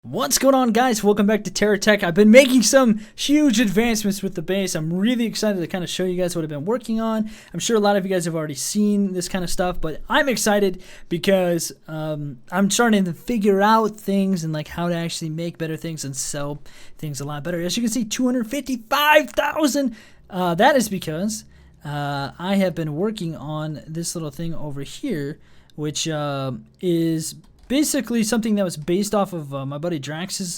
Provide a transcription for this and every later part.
What's going on, guys? Welcome back to TerraTech. I've been making some huge advancements with the base. I'm really excited to kind of show you guys what I've been working on. I'm sure a lot of you guys have already seen this kind of stuff, but I'm excited because I'm starting to figure out things and like how to actually make better things and sell things a lot better. As you can see, 255,000. That is because I have been working on this little thing over here, which is basically something that was based off of my buddy Drax's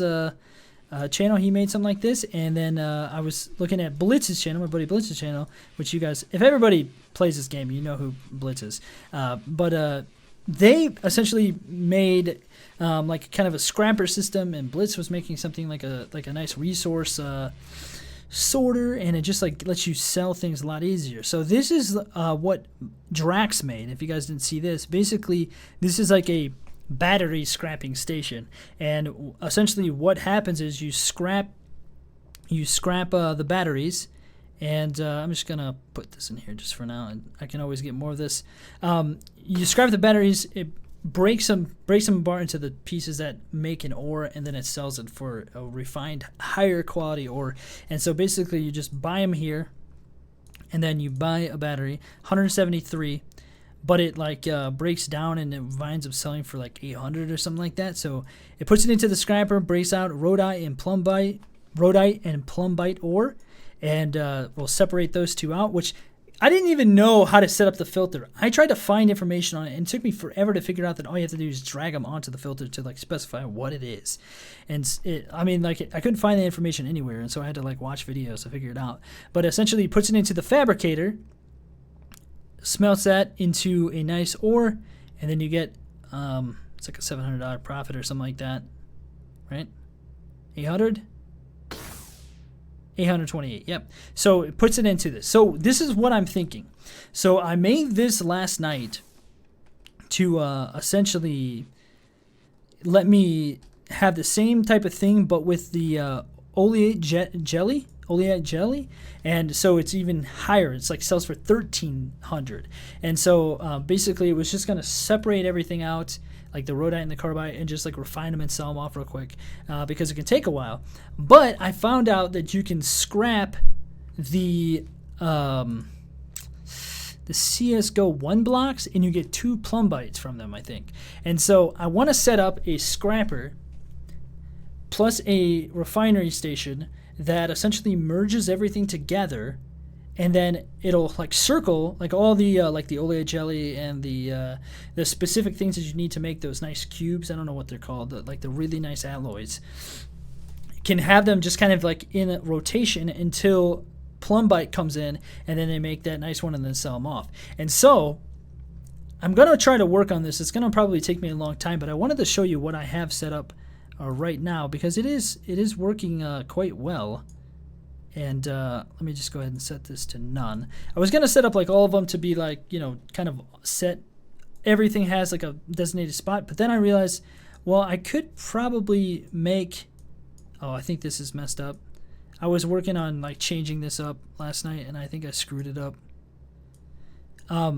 channel. He made something like this, and then I was looking at Blitz's channel, my buddy Blitz's channel, which you guys, if everybody plays this game, you know who Blitz is. But they essentially made like kind of a scrapper system, and Blitz was making something like a nice resource sorter, and it just like lets you sell things a lot easier. So this is what Drax made. If you guys didn't see this, basically this is like a battery scrapping station, and essentially what happens is you scrap the batteries, and I'm just gonna put this in here just for now, and I can always get more of this. You scrap the batteries, it breaks them apart into the pieces that make an ore, and then it sells it for a refined higher quality ore. And so basically you just buy them here, and then you buy a battery 173, but it like breaks down and it winds up selling for like 800 or something like that. So it puts it into the scrapper, breaks out rhodite and plumbite ore, and we'll separate those two out, which I didn't even know how to set up the filter. I tried to find information on it, and it took me forever to figure out that all you have to do is drag them onto the filter to like specify what it is. And I mean, like I couldn't find the information anywhere, and so I had to like watch videos to figure it out. But essentially, he puts it into the fabricator, smelts that into a nice ore, and then you get it's like a $700 profit or something like that, right? 828. Yep. So it puts it into this. So this is what I'm thinking. So I made this last night to essentially let me have the same type of thing, but with the oleate jelly, and so it's even higher. It's like sells for 1,300, and so basically it was just gonna separate everything out, like the rhodite and the carbide, and just like refine them and sell them off real quick, because it can take a while. But I found out that you can scrap the CSGO 1 blocks, and you get 2 plumbites from them, I think. And so I want to set up a scrapper plus a refinery station that essentially merges everything together, and then it'll like circle like all the like the oleate jelly and the specific things that you need to make those nice cubes. I don't know what they're called, like the really nice alloys. Can have them just kind of like in a rotation until plumbite comes in, and then they make that nice one and then sell them off. And so I'm gonna try to work on this. It's gonna probably take me a long time, but I wanted to show you what I have set up right now, because it is working quite well. And let me just go ahead and set this to none. I was gonna set up like all of them to be like, you know, kind of set, everything has like a designated spot, but then I realized, well, I could probably make, oh, I think this is messed up. I was working on like changing this up last night, and I think I screwed it up. I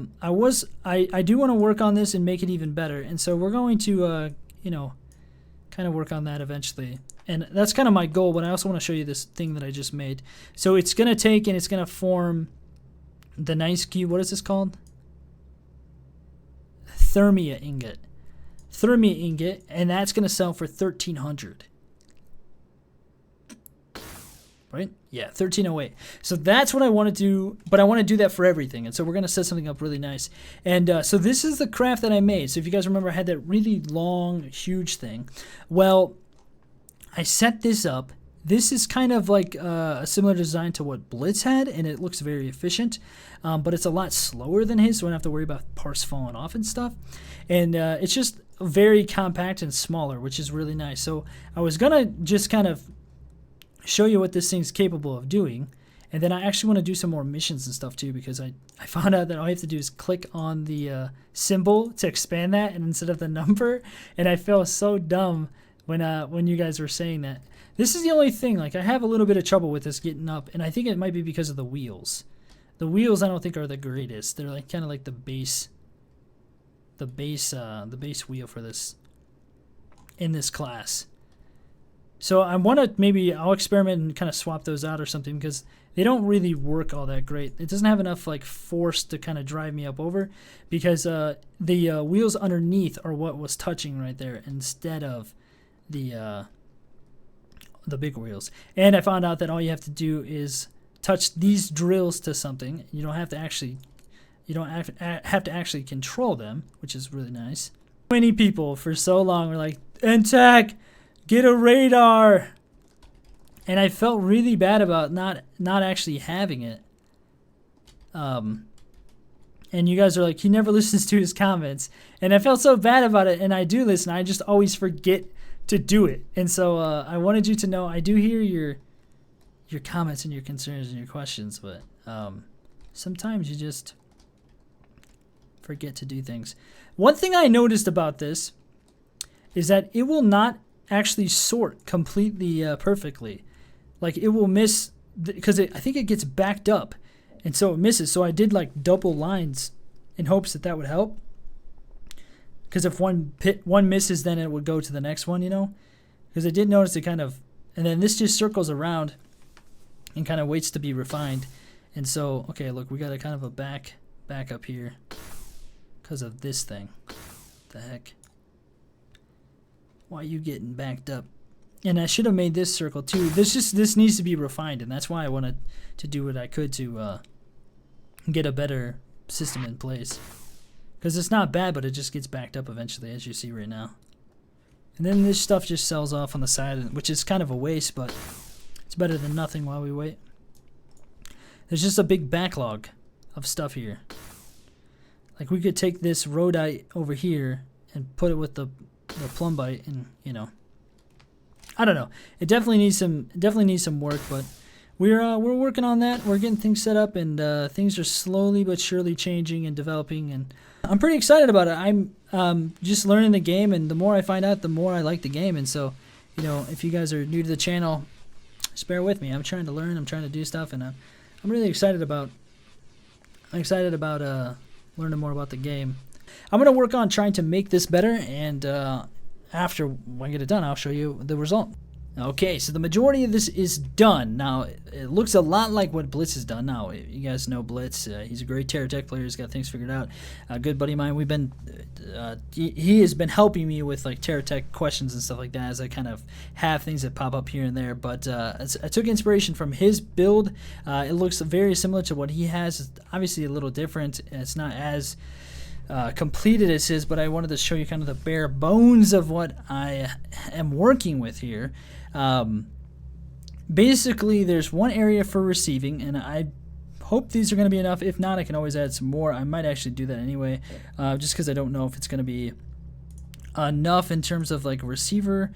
do want to work on this and make it even better, and so we're going to you know, kind of work on that eventually. And that's kind of my goal, but I also want to show you this thing that I just made. So it's going to take and it's going to form the nice cube. What is this called? Thermia ingot. Thermia ingot, and that's going to sell for 1,300. Right? Yeah, 1,308. So that's what I want to do, but I want to do that for everything. And so we're going to set something up really nice. And so this is the craft that I made. So if you guys remember, I had that really long, huge thing. Well, I set this up. This is kind of like a similar design to what Blitz had, and it looks very efficient, but it's a lot slower than his, so I don't have to worry about parts falling off and stuff. And it's just very compact and smaller, which is really nice. So I was going to just kind of show you what this thing's capable of doing, and then I actually want to do some more missions and stuff too, because I found out that all you have to do is click on the symbol to expand that, and instead of the number, and I felt so dumb when you guys were saying that. This is the only thing, like I have a little bit of trouble with this getting up, and I think it might be because of the wheels. The wheels I don't think are the greatest. They're like kind of like the base wheel for this in this class. So I want to maybe I'll experiment and kind of swap those out or something because they don't really work all that great. It doesn't have enough like force to kind of drive me up over because the wheels underneath are what was touching right there instead of the big wheels. And I found out that all you have to do is touch these drills to something. You don't have to actually control them, which is really nice. Many people for so long were like, "Tech, get a radar," and I felt really bad about not actually having it. And you guys are like, he never listens to his comments, and I felt so bad about it. And I do listen. I just always forget to do it. And so I wanted you to know I do hear your comments and your concerns and your questions, but sometimes you just forget to do things. One thing I noticed about this is that it will not actually sort completely perfectly. Like it will miss because I think it gets backed up, and so it misses. So I did like double lines in hopes that would help. Because if one misses, then it would go to the next one, you know. Because I did notice it kind of, and then this just circles around and kind of waits to be refined. And so, okay, look, we got a kind of a back up here because of this thing. What the heck? Why are you getting backed up? And I should have made this circle too. This needs to be refined, and that's why I wanted to do what I could to get a better system in place. Because it's not bad, but it just gets backed up eventually, as you see right now. And then this stuff just sells off on the side, which is kind of a waste, but it's better than nothing while we wait. There's just a big backlog of stuff here. Like we could take this rhodite over here and put it with the plumbite, and you know, I don't know. It definitely needs some work, but we're working on that. We're getting things set up, and things are slowly but surely changing and developing, and I'm pretty excited about it. I'm just learning the game, and the more I find out, the more I like the game. And so, you know, if you guys are new to the channel, just bear with me. I'm trying to learn. I'm trying to do stuff, and I'm really excited about. Learning more about the game. I'm gonna work on trying to make this better, and after when I get it done, I'll show you the result. Okay, so the majority of this is done. Now, it looks a lot like what Blitz has done. Now, you guys know Blitz. He's a great TerraTech player. He's got things figured out. A good buddy of mine. We've been, he has been helping me with like TerraTech questions and stuff like that as I kind of have things that pop up here and there. But I took inspiration from his build. It looks very similar to what he has. It's obviously a little different. It's not as completed as his, but I wanted to show you kind of the bare bones of what I am working with here. Basically, there's one area for receiving, and I hope these are going to be enough. If not, I can always add some more. I might actually do that anyway, just because I don't know if it's going to be enough in terms of like a receiver.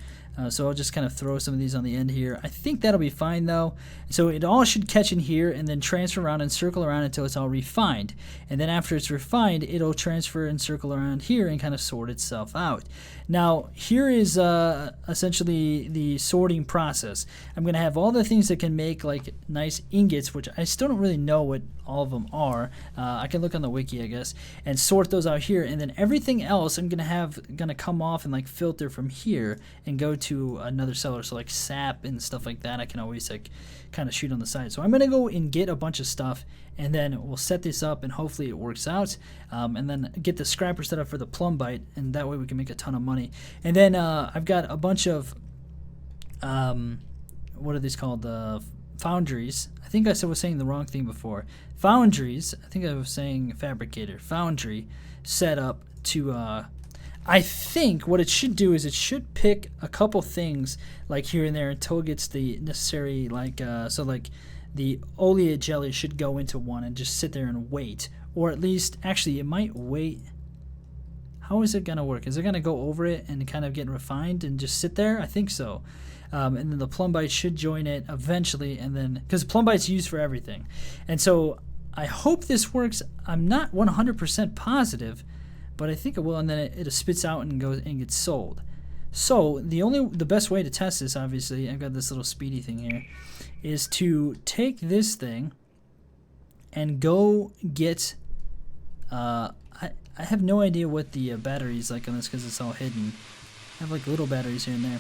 So I'll just kind of throw some of these on the end here. I think that'll be fine though. So it all should catch in here and then transfer around and circle around until it's all refined. And then after it's refined, it'll transfer and circle around here and kind of sort itself out. Now here is essentially the sorting process. I'm going to have all the things that can make like nice ingots, which I still don't really know what all of them are. I can look on the wiki, I guess, and sort those out here. And then everything else I'm going to come off and like filter from here and go to another seller. So like sap and stuff like that, I can always like kind of shoot on the side. So I'm going to go and get a bunch of stuff, and then we'll set this up and hopefully it works out, and then get the scrapper set up for the plumbite, and that way we can make a ton of money. And then I've got a bunch of what are these called, foundries. I think I was saying the wrong thing before. Foundries, I think I was saying fabricator. Foundry set up to I think what it should do is it should pick a couple things like here and there until it gets the necessary, like so like the oleate jelly should go into one and just sit there and wait, or at least actually it might wait. How is it gonna work? Is it gonna go over it and kind of get refined and just sit there? I think so. And then the plumbite should join it eventually, and then because plumbite's used for everything, and so I hope this works. I'm not 100% positive, but I think it will, and then it spits out and goes and gets sold. So the best way to test this, obviously, I've got this little speedy thing here, is to take this thing and go get. I have no idea what the battery is like on this because it's all hidden. I have like little batteries here and there.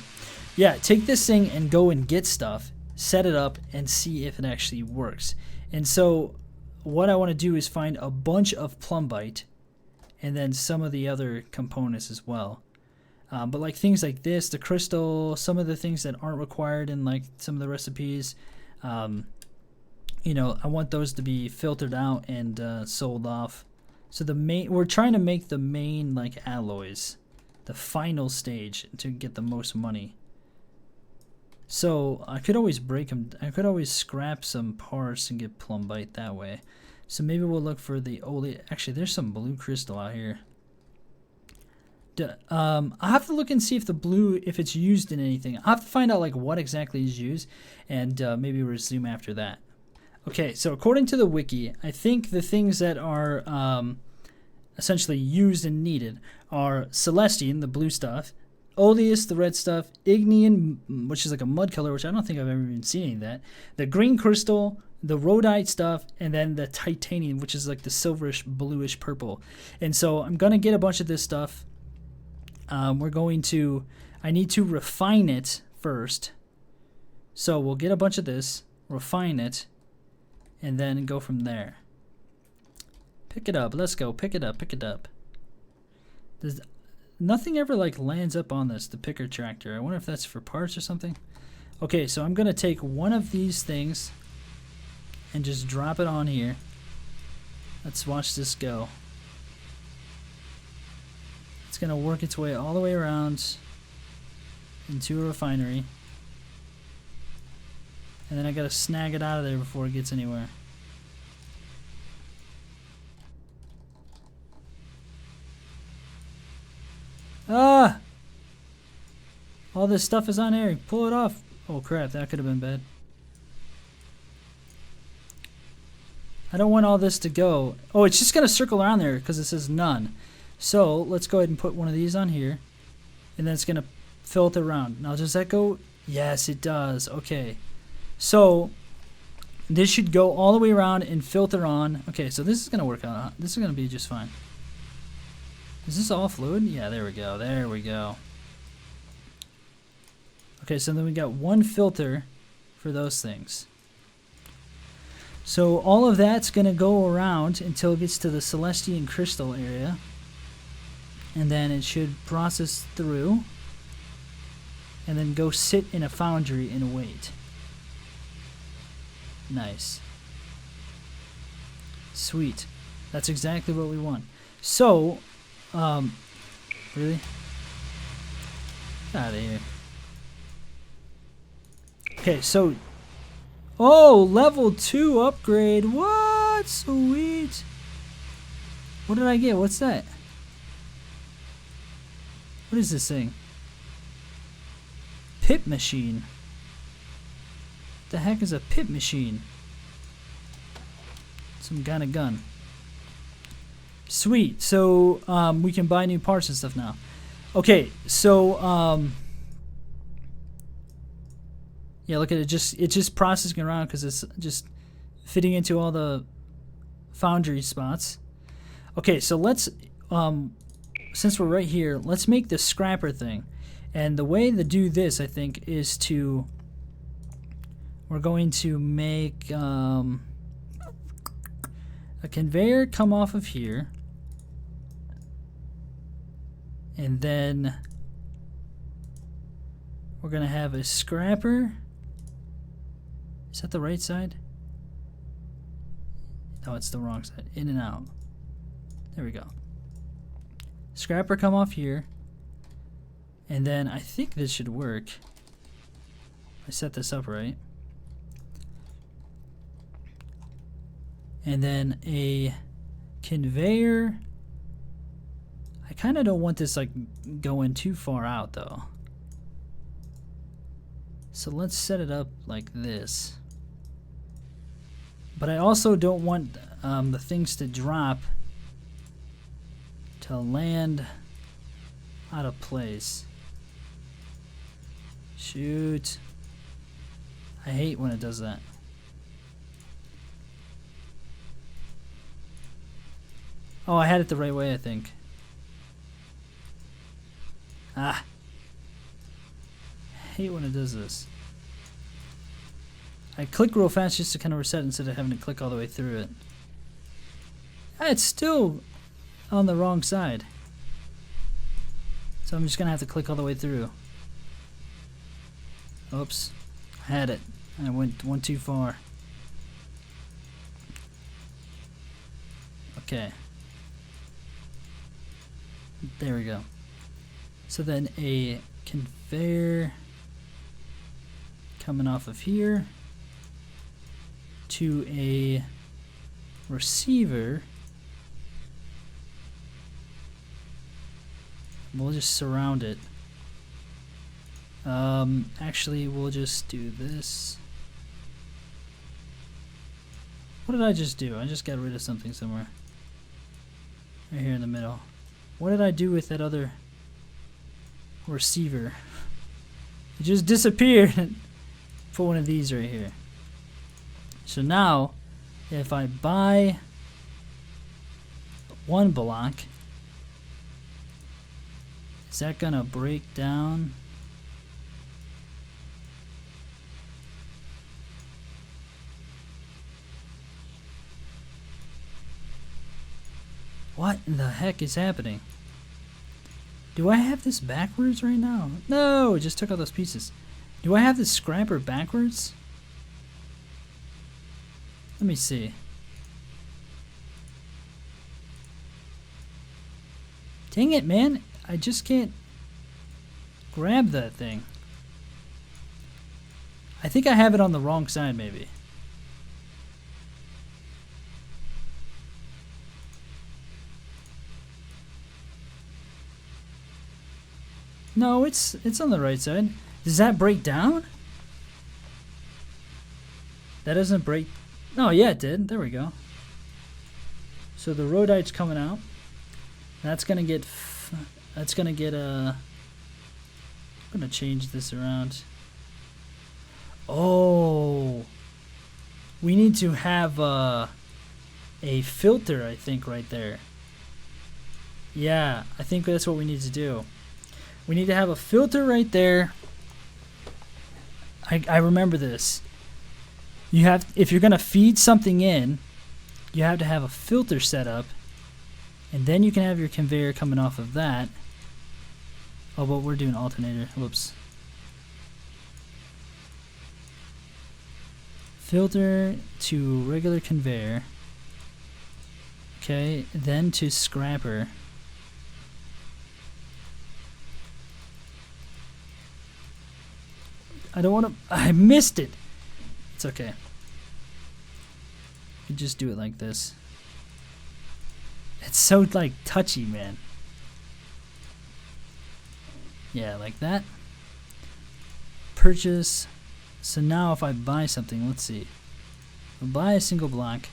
yeah, take this thing and go and get stuff, set it up, and see if it actually works. And so what I want to do is find a bunch of plumbite and then some of the other components as well. But like things like this, the crystal, some of the things that aren't required in like some of the recipes, you know, I want those to be filtered out and sold off. So we're trying to make the main like alloys, the final stage, to get the most money. So I could always break them. I could always scrap some parts and get plumbite that way. So maybe we'll look for the only. Actually, there's some blue crystal out here. I'll have to look and see if the blue, if it's used in anything. I'll have to find out like what exactly is used, and maybe resume after that. Okay, so according to the wiki, I think the things that are essentially used and needed are Celestine, the blue stuff, Oleus, the red stuff, Ignean, which is like a mud color, which I don't think I've ever even seen any of that, the green crystal, the rhodite stuff, and then the titanium, which is like the silverish, bluish purple. And so I'm going to get a bunch of this stuff. I need to refine it first. So we'll get a bunch of this, refine it, and then go from there. Pick it up. Let's go. Pick it up. Pick it up. Nothing ever like lands up on this, the picker tractor. I wonder if that's for parts or something. Okay, so I'm going to take one of these things and just drop it on here. Let's watch this go. It's going to work its way all the way around into a refinery. And then I got to snag it out of there before it gets anywhere. Ah! All this stuff is on here. Pull it off. Oh crap, that could have been bad. I don't want all this to go. Oh, it's just going to circle around there because it says none. So let's go ahead and put one of these on here. And then it's going to filter around. Now does that go? Yes, it does. Okay. So this should go all the way around and filter on. Okay, so this is going to work out. This is going to be just fine. Is this all fluid? Yeah, there we go. There we go. Okay, so then we got one filter for those things. So all of that's going to go around until it gets to the Celestian crystal area. And then it should process through. And then go sit in a foundry and wait. Nice. Sweet. That's exactly what we want. So, really? Get out of here. Okay, so, oh, level 2 upgrade. What? Sweet. What did I get? What's that? What is this thing? Pit machine. What the heck is a pit machine? Some kind of gun. Sweet. So we can buy new parts and stuff now. Okay, so yeah, look at it. It's just processing around because it's just fitting into all the foundry spots. Okay, so let's since we're right here, let's make the scrapper thing. And the way to do this, I think, is we're going to make a conveyor come off of here. And then we're going to have a scrapper. Is that the right side? No, it's the wrong side. In and out. There we go. Scrapper come off here. And then I think this should work. I set this up right. And then a conveyor. I kind of don't want this like going too far out though. So let's set it up like this. But I also don't want the things to drop to land out of place. Shoot. I hate when it does that. Oh, I had it the right way, I think. hate when it does this. I click real fast just to kind of reset instead of having to click all the way through it. It's still on the wrong side. So I'm just going to have to click all the way through. Oops. I had it. I went too far. Okay. There we go. So then a conveyor coming off of here to a receiver. We'll just surround it. Actually, we'll just do this. What did I just do? I just got rid of something somewhere. Right here in the middle. What did I do with that other receiver? It just disappeared. Put one of these right here. So now, if I buy one block, is that gonna break down? What in the heck is happening? Do I have this backwards right now? No, it just took all those pieces. Do I have this scrapper backwards? Let me see. Dang it, man. I just can't grab that thing. I think I have it on the wrong side, maybe. No, it's on the right side. Does that break down? That doesn't break. Oh yeah, it did. There we go. So the rhodite's coming out. That's gonna get. I'm gonna change this around. Oh, we need to have a filter, I think, right there. Yeah, I think that's what we need to do. We need to have a filter right there. I remember this. You have, if you're gonna feed something in, you have to have a filter set up, and then you can have your conveyor coming off of that. Oh, but we're doing alternator. Whoops. Filter to regular conveyor. Okay, then to scrapper. I don't want to. I missed it. It's okay. You just do it like this. It's so like touchy, man. Yeah, like that. Purchase. So now if I buy something, let's see. I'll buy a single block.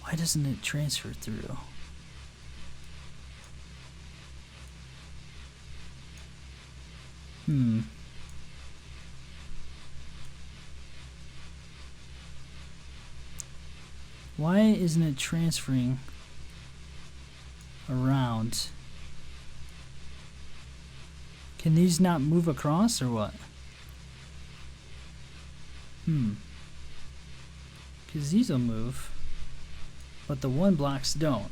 Why doesn't it transfer through? Why isn't it transferring around? Can these not move across or what? Because these will move, but the one blocks don't.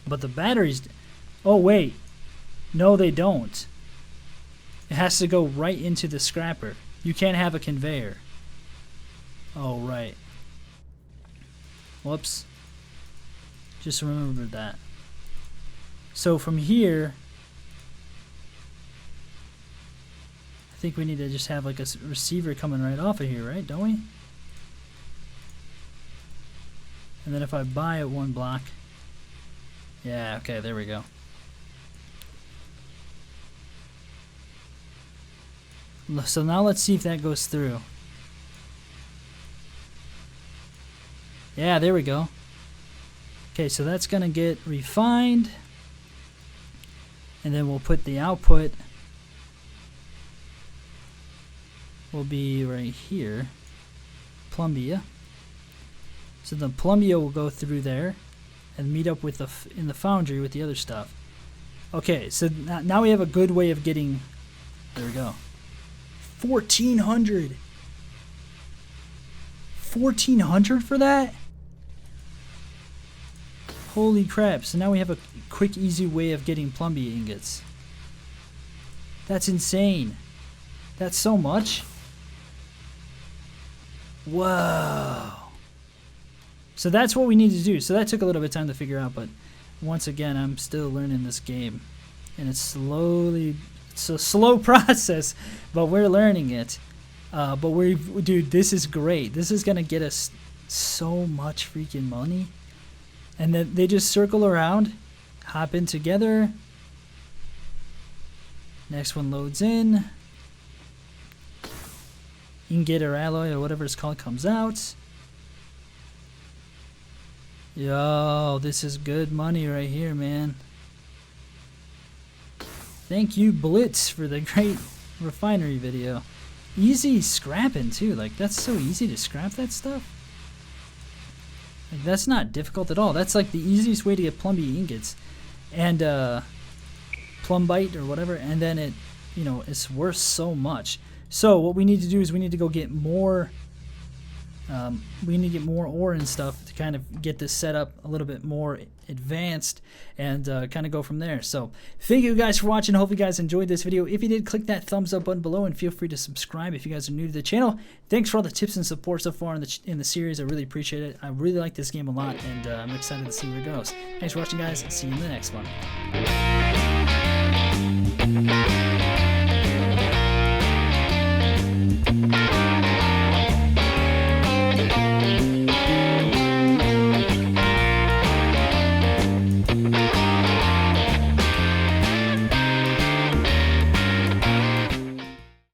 But the batteries, oh wait, no they don't. It has to go right into the scrapper. You can't have a conveyor. Oh right. Whoops. Just remembered that. So from here, I think we need to just have like a receiver coming right off of here, right? Don't we? And then if I buy it one block. Yeah, okay, there we go. So now let's see if that goes through. Yeah, there we go. Okay, so that's gonna get refined, and then we'll put the output will be right here, plumbia. So the plumbia will go through there and meet up with in the foundry with the other stuff. Okay, so now we have a good way of getting There we go. 1,400. 1,400 for that? Holy crap. So now we have a quick, easy way of getting plumbie ingots. That's insane. That's so much. Whoa. So that's what we need to do. So that took a little bit of time to figure out, but once again, I'm still learning this game. And it's a slow process, but we're learning it. Dude, this is great. This is gonna get us so much freaking money. And then they just circle around, hop in together. Next one loads in. Ingot or alloy or whatever it's called comes out. Yo, this is good money right here, man. Thank you, Blitz, for the great refinery video. Easy scrapping, too. Like, that's so easy to scrap that stuff. Like, that's not difficult at all. That's, like, the easiest way to get plumbie ingots. And, plumbite or whatever. And then it, you know, it's worth so much. So, what we need to do is we need to go get more... we need to get more ore and stuff to kind of get this set up a little bit more advanced and kind of go from there. So thank you guys for watching. I hope you guys enjoyed this video. If you did, click that thumbs up button below and feel free to subscribe if you guys are new to the channel. Thanks for all the tips and support so far in the series. I really appreciate it. I really like this game a lot, and I'm excited to see where it goes. Thanks for watching, guys. See you in the next one.